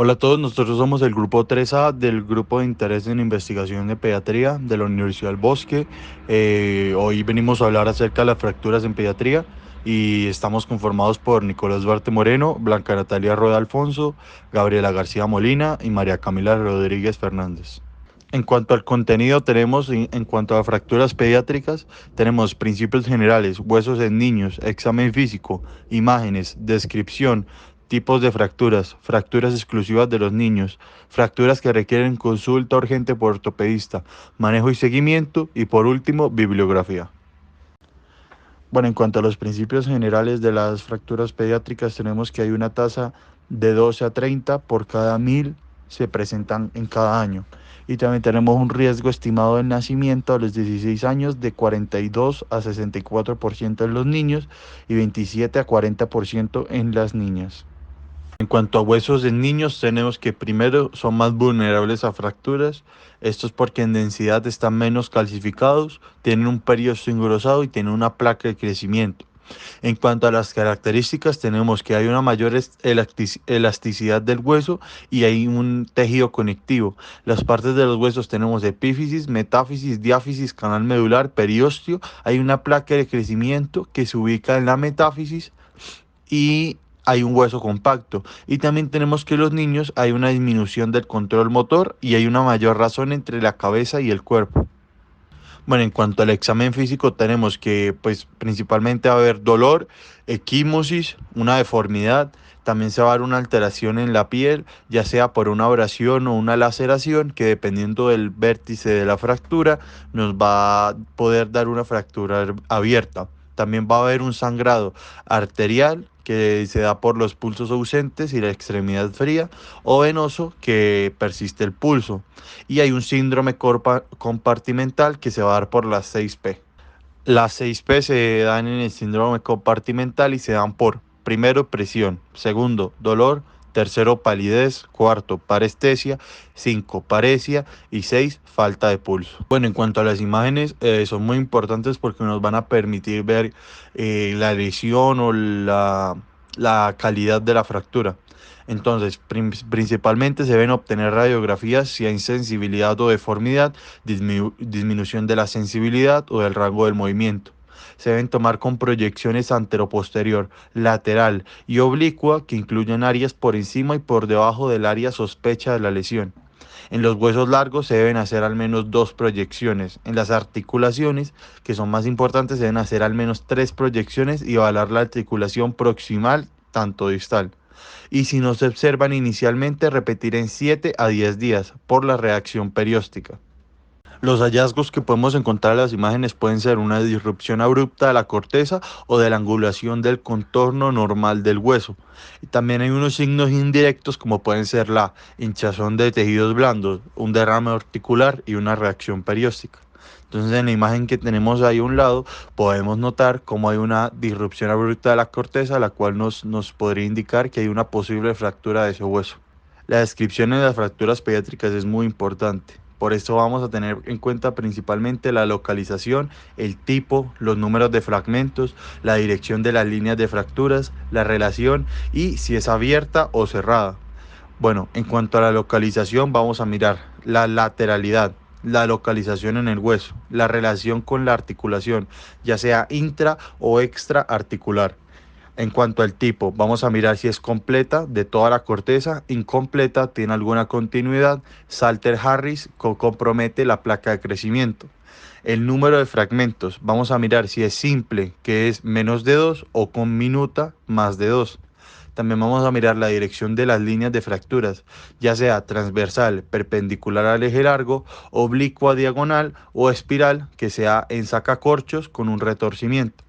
Hola a todos, nosotros somos el grupo 3A del grupo de interés en investigación de pediatría de la Universidad del Bosque. Hoy venimos a hablar acerca de las fracturas en pediatría y estamos conformados por Nicolás Duarte Moreno, Blanca Natalia Rueda Alfonso, Gabriela García Molina y María Camila Rodríguez Fernández. En cuanto al contenido, en cuanto a fracturas pediátricas, tenemos principios generales, huesos en niños, examen físico, imágenes, descripción, tipos de fracturas, fracturas exclusivas de los niños, fracturas que requieren consulta urgente por ortopedista, manejo y seguimiento y por último, bibliografía. Bueno, en cuanto a los principios generales de las fracturas pediátricas, tenemos que hay una tasa de 12 a 30 por cada 1000 se presentan en cada año. Y también tenemos un riesgo estimado del nacimiento a los 16 años de 42 a 64% en los niños y 27 a 40% en las niñas. En cuanto a huesos en niños, tenemos que primero son más vulnerables a fracturas. Esto es porque en densidad están menos calcificados, tienen un periosto engrosado y tienen una placa de crecimiento. En cuanto a las características, tenemos que hay una mayor elasticidad del hueso y hay un tejido conectivo. Las partes de los huesos tenemos epífisis, metáfisis, diáfisis, canal medular, periósteo. Hay una placa de crecimiento que se ubica en la metáfisis y hay un hueso compacto. Y también tenemos que los niños hay una disminución del control motor y hay una mayor razón entre la cabeza y el cuerpo. Bueno, en cuanto al examen físico, tenemos que, pues, principalmente va a haber dolor, equimosis, una deformidad. También se va a dar una alteración en la piel, ya sea por una abrasión o una laceración, que dependiendo del vértice de la fractura, nos va a poder dar una fractura abierta. También va a haber un sangrado arterial que se da por los pulsos ausentes y la extremidad fría, o venoso que persiste el pulso. Y hay un síndrome compartimental que se va a dar por las 6P. Las 6P se dan en el síndrome compartimental y se dan por, primero, presión, segundo, dolor, tercero, palidez, cuarto, parestesia, 5, paresia y 6, falta de pulso. Bueno, en cuanto a las imágenes, son muy importantes porque nos van a permitir ver la lesión o la calidad de la fractura. Entonces, principalmente se deben obtener radiografías si hay insensibilidad o deformidad, disminución de la sensibilidad o del rango del movimiento. Se deben tomar con proyecciones anteroposterior, lateral y oblicua que incluyan áreas por encima y por debajo del área sospecha de la lesión. En los huesos largos se deben hacer al menos 2 proyecciones. En las articulaciones, que son más importantes, se deben hacer al menos 3 proyecciones y evaluar la articulación proximal, tanto distal. Y si no se observan inicialmente, repetir en 7 a 10 días por la reacción perióstica. Los hallazgos que podemos encontrar en las imágenes pueden ser una disrupción abrupta de la corteza o de la angulación del contorno normal del hueso. Y también hay unos signos indirectos como pueden ser la hinchazón de tejidos blandos, un derrame articular y una reacción perióstica. Entonces en la imagen que tenemos ahí a un lado podemos notar cómo hay una disrupción abrupta de la corteza, la cual nos podría indicar que hay una posible fractura de ese hueso. La descripción de las fracturas pediátricas es muy importante. Por eso vamos a tener en cuenta principalmente la localización, el tipo, los números de fragmentos, la dirección de las líneas de fracturas, la relación y si es abierta o cerrada. Bueno, en cuanto a la localización, vamos a mirar la lateralidad, la localización en el hueso, la relación con la articulación, ya sea intra o extra articular. En cuanto al tipo, vamos a mirar si es completa de toda la corteza, incompleta, tiene alguna continuidad, Salter-Harris compromete la placa de crecimiento. El número de fragmentos, vamos a mirar si es simple, que es menos de 2, o con minuta, más de 2. También vamos a mirar la dirección de las líneas de fracturas, ya sea transversal, perpendicular al eje largo, oblicua diagonal o espiral, que sea en sacacorchos con un retorcimiento.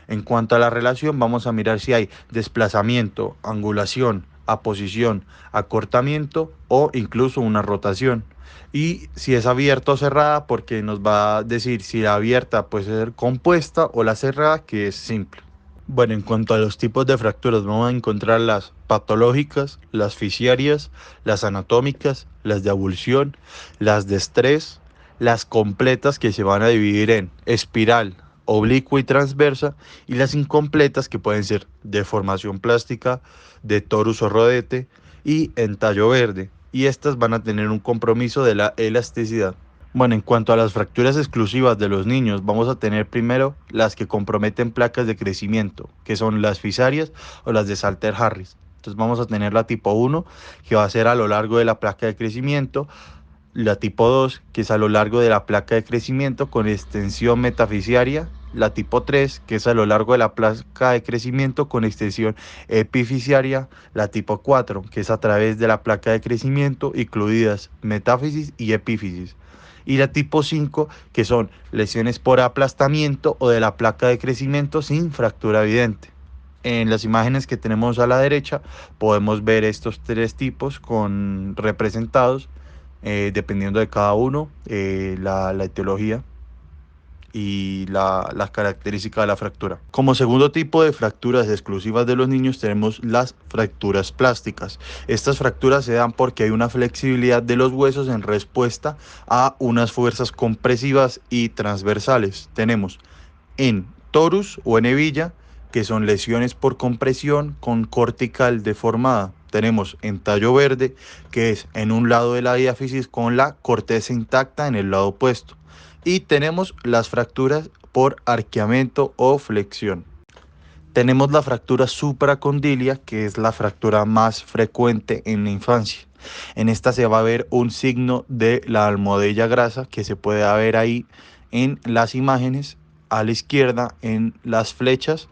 En cuanto a la relación, vamos a mirar si hay desplazamiento, angulación, aposición, acortamiento o incluso una rotación. Y si es abierta o cerrada, porque nos va a decir si la abierta puede ser compuesta o la cerrada, que es simple. Bueno, en cuanto a los tipos de fracturas, vamos a encontrar las patológicas, las fisiarias, las anatómicas, las de avulsión, las de estrés, las completas que se van a dividir en espiral, oblicua y transversa, y las incompletas que pueden ser deformación plástica, de torus o rodete, y en tallo verde, y estas van a tener un compromiso de la elasticidad. Bueno, en cuanto a las fracturas exclusivas de los niños, vamos a tener primero las que comprometen placas de crecimiento, que son las fisarias o las de Salter-Harris. Entonces vamos a tener la tipo 1, que va a ser a lo largo de la placa de crecimiento, la tipo 2, que es a lo largo de la placa de crecimiento con extensión metafisiaria, la tipo 3, que es a lo largo de la placa de crecimiento con extensión epifisiaria, la tipo 4, que es a través de la placa de crecimiento, incluidas metáfisis y epífisis, y la tipo 5, que son lesiones por aplastamiento o de la placa de crecimiento sin fractura evidente. En las imágenes que tenemos a la derecha podemos ver estos tres tipos representados, dependiendo de cada uno, la etiología y la característica de la fractura. Como segundo tipo de fracturas exclusivas de los niños tenemos las fracturas plásticas. Estas fracturas se dan porque hay una flexibilidad de los huesos en respuesta a unas fuerzas compresivas y transversales. Tenemos en torus o en hebilla, que son lesiones por compresión con cortical deformada. Tenemos en tallo verde, que es en un lado de la diáfisis con la corteza intacta en el lado opuesto. Y tenemos las fracturas por arqueamiento o flexión. Tenemos la fractura supracondilia, que es la fractura más frecuente en la infancia. En esta se va a ver un signo de la almohadilla grasa que se puede ver ahí en las imágenes a la izquierda en las flechas,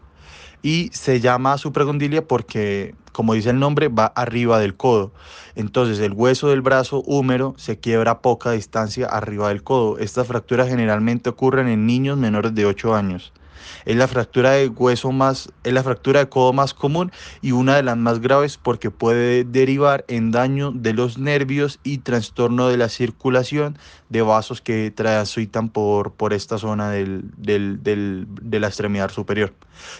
y se llama supracondilia porque, como dice el nombre, va arriba del codo. Entonces el hueso del brazo húmero se quiebra a poca distancia arriba del codo. Estas fracturas generalmente ocurren en niños menores de 8 años. Es la fractura de es la fractura de codo más común y una de las más graves porque puede derivar en daño de los nervios y trastorno de la circulación de vasos que transitan por esta zona de la extremidad superior.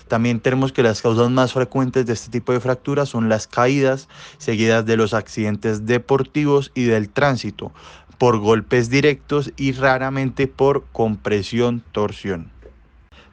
También tenemos que las causas más frecuentes de este tipo de fracturas son las caídas, seguidas de los accidentes deportivos y del tránsito, por golpes directos y raramente por compresión, torsión.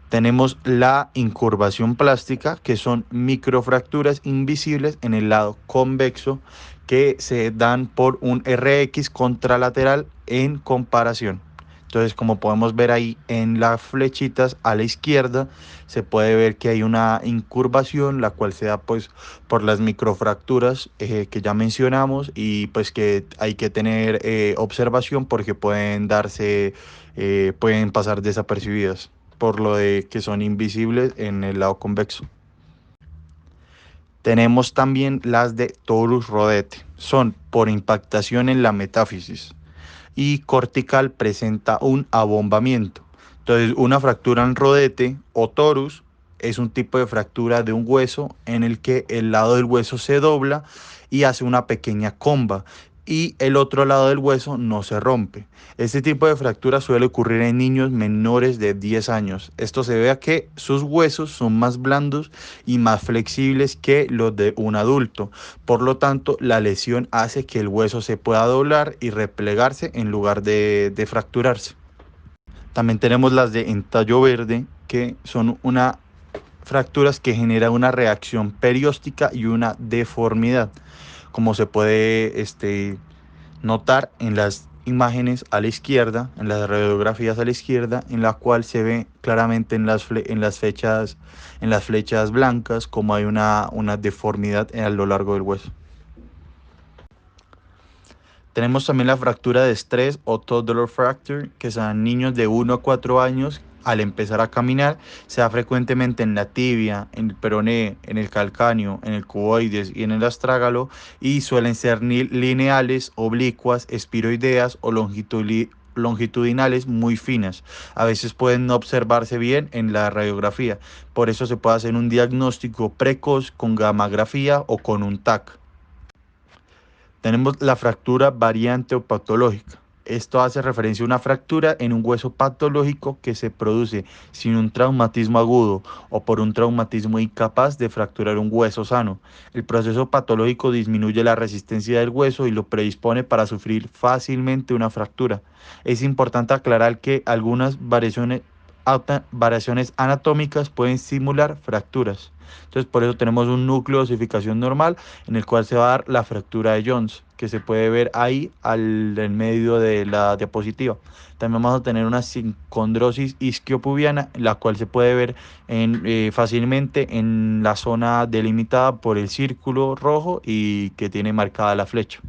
Tenemos la incurvación plástica, que son microfracturas invisibles en el lado convexo que se dan por un RX contralateral en comparación. Entonces, como podemos ver ahí en las flechitas a la izquierda, se puede ver que hay una incurvación, la cual se da pues por las microfracturas que ya mencionamos, y pues que hay que tener observación porque pueden pasar desapercibidas por lo de que son invisibles en el lado convexo. Tenemos también las de torus rodete, son por impactación en la metáfisis, y cortical presenta un abombamiento. Entonces, una fractura en rodete o torus es un tipo de fractura de un hueso en el que el lado del hueso se dobla y hace una pequeña comba, y el otro lado del hueso no se rompe. Este tipo de fractura suele ocurrir en niños menores de 10 años. Esto se debe a que sus huesos son más blandos y más flexibles que los de un adulto. Por lo tanto, la lesión hace que el hueso se pueda doblar y replegarse en lugar de fracturarse. También tenemos las de entallo verde, que son fracturas que generan una reacción perióstica y una deformidad, como se puede notar en las imágenes a la izquierda, en las radiografías a la izquierda, en la cual se ve claramente en las flechas blancas como hay una deformidad a lo largo del hueso. Tenemos también la fractura de estrés o toddler fracture, que son niños de 1 a 4 años. Al empezar a caminar, se da frecuentemente en la tibia, en el peroné, en el calcáneo, en el cuboides y en el astrágalo, y suelen ser lineales, oblicuas, espiroideas o longitudinales muy finas. A veces pueden no observarse bien en la radiografía, por eso se puede hacer un diagnóstico precoz con gammagrafía o con un TAC. Tenemos la fractura variante o patológica. Esto hace referencia a una fractura en un hueso patológico que se produce sin un traumatismo agudo o por un traumatismo incapaz de fracturar un hueso sano. El proceso patológico disminuye la resistencia del hueso y lo predispone para sufrir fácilmente una fractura. Es importante aclarar que algunas variaciones variaciones anatómicas pueden simular fracturas. Entonces, por eso tenemos un núcleo de osificación normal en el cual se va a dar la fractura de Jones, que se puede ver ahí en medio de la diapositiva. También vamos a tener una sincondrosis isquiopubiana, la cual se puede ver fácilmente en la zona delimitada por el círculo rojo y que tiene marcada la flecha.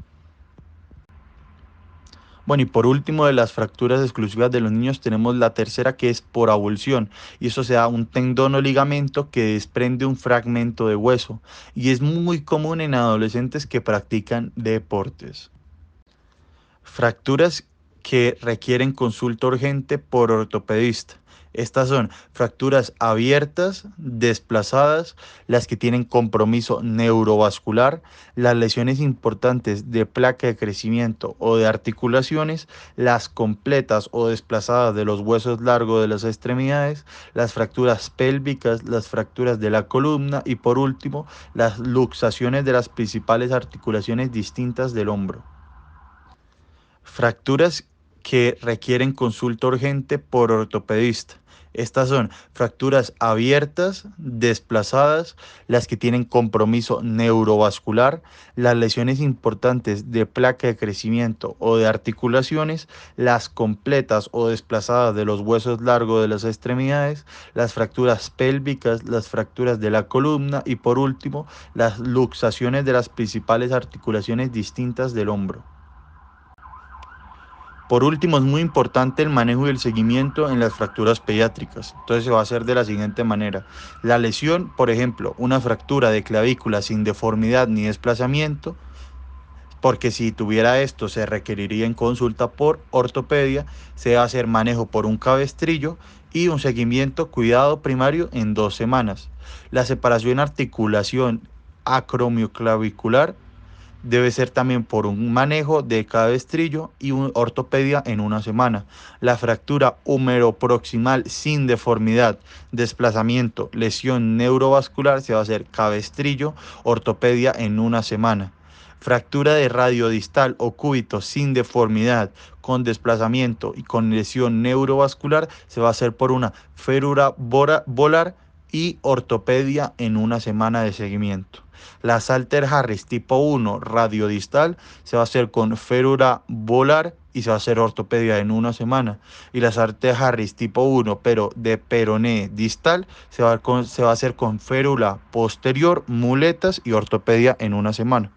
Bueno, y por último, de las fracturas exclusivas de los niños tenemos la tercera, que es por avulsión, y eso se da un tendón o ligamento que desprende un fragmento de hueso, y es muy común en adolescentes que practican deportes. Fracturas que requieren consulta urgente por ortopedista. Estas son fracturas abiertas, desplazadas, las que tienen compromiso neurovascular, las lesiones importantes de placa de crecimiento o de articulaciones, las completas o desplazadas de los huesos largos de las extremidades, las fracturas pélvicas, las fracturas de la columna y por último, las luxaciones de las principales articulaciones distintas del hombro. Fracturas que requieren consulta urgente por ortopedista. Estas son fracturas abiertas, desplazadas, las que tienen compromiso neurovascular, las lesiones importantes de placa de crecimiento o de articulaciones, las completas o desplazadas de los huesos largos de las extremidades, las fracturas pélvicas, las fracturas de la columna y por último, las luxaciones de las principales articulaciones distintas del hombro. Por último, es muy importante el manejo y el seguimiento en las fracturas pediátricas. Entonces se va a hacer de la siguiente manera. La lesión, por ejemplo, una fractura de clavícula sin deformidad ni desplazamiento, porque si tuviera esto se requeriría en consulta por ortopedia, se va a hacer manejo por un cabestrillo y un seguimiento cuidado primario en 2 semanas. La separación articulación acromioclavicular debe ser también por un manejo de cabestrillo y un ortopedia en 1 semana. La fractura humeroproximal sin deformidad, desplazamiento, lesión neurovascular se va a hacer cabestrillo, ortopedia en 1 semana. Fractura de radiodistal o cúbito sin deformidad, con desplazamiento y con lesión neurovascular se va a hacer por una férula volar y ortopedia en 1 semana de seguimiento. La Salter Harris tipo 1 radiodistal se va a hacer con férula volar y se va a hacer ortopedia en 1 semana. Y la Salter Harris tipo 1 pero de peroné distal se va a hacer con férula posterior, muletas y ortopedia en 1 semana.